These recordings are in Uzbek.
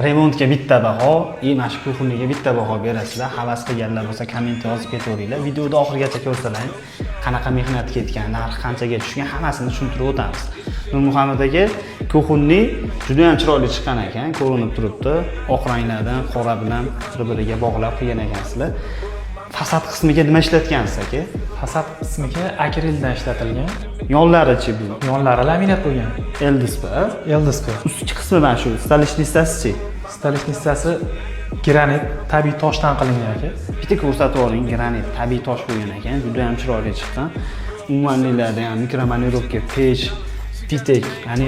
Remontga bitta baho, mana shu kuxunniga bitta baho berasizlar. Havas qilganlar bo'lsa komment yozib ketaveringlar. Videoda oxirigacha ko'rsalang, qanaqa mehnat ketgan, narx qanchaga tushgan, hammasini tushuntirib o'tamiz. Nurmuhammad aka, kuxunni juda ham chiroyli chiqqan ekan, ko'rinib turibdi. Oq ranglardan qora bilan bir-biriga bog'lab qilgan ekansizlar. Fasad qismiga nima ishlatgansiz aka? Fasad qismiga akrildan ishlatilgan. Yonlari-chi bu? Yonlari laminat bo'lgan. Eldispa. Eldispa. Ustki qismi mana shu stolishniy hissasi-chi? Stolishniy hissasi granit, tabiiy toshdan qilingan aka. Bitta ko'rsatib oling, granit, tabiiy tosh bo'lgan ekan, juda ham chiroyli chiqqan. Umumanliklarda ham mikromanirovka, pech, pitek, ya'ni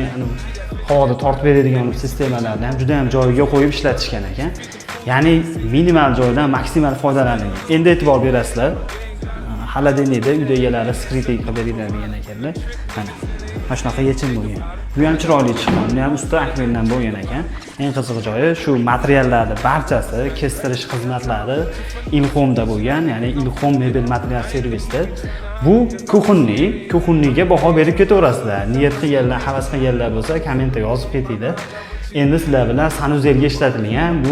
havoda tortib beradigan sistemalarni ham juda ham joyiga qo'yib ishlatishgan ekan. Ya'ni minimal joydan maksimal foydalanilgan. Endi e'tibor berasizlar. Xolodilnikda uyda egalari skritey qilib beradigan ekanlar. Mana shunaqa yechim bo'lgan. Bu ham chiroyli chiqqan. Buni ham usti akrildan bo'lgan ekan. Eng qiziq joyi shu materiallarning barchasi kestirish xizmatlari Ilhomda bo'lgan, ya'ni Ilhom mebel material servisda. Bu kuxunniga baho berib ketaverasizlar. Niyat qilganlar, havas qilganlar bo'lsa kommentda yozib ketinglar. Endi sizlar bilan sanuzelga ishlatilgan bu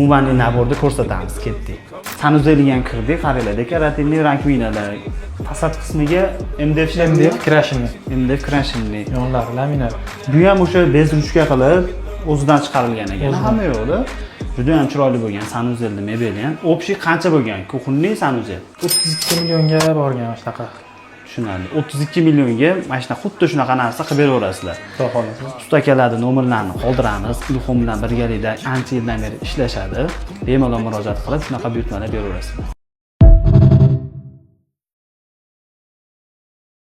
umumiy naborni ko'rsatamiz, ketdik. Sanuzelga ham kirdik, qaranglar, dekorativniy rakvinalar. Fasad qismiga MDF krashinli. Yonlari laminat. Bu ham o'sha bezruchka qilib o'zidan chiqarilgan ekan. Hamma yo'qda. Juda ham chiroyli bo'lgan sanuzelni mebeli ham. Общий qancha bo'lgan? Kuxunli sanuzel 32 millionga borgan shunaqa. Tushunarli. 32 millionga mana shuna xuddi shunaqa narsa qilib beraverasizlar. Xudo xolasa. Ustakalarning nomerlarini qoldiramiz. Ilhom bilan birgalikda ancha yildan beri ishlashadi. Bemalol murojaat qilib shunaqa buyurtmalar beraverasizlar.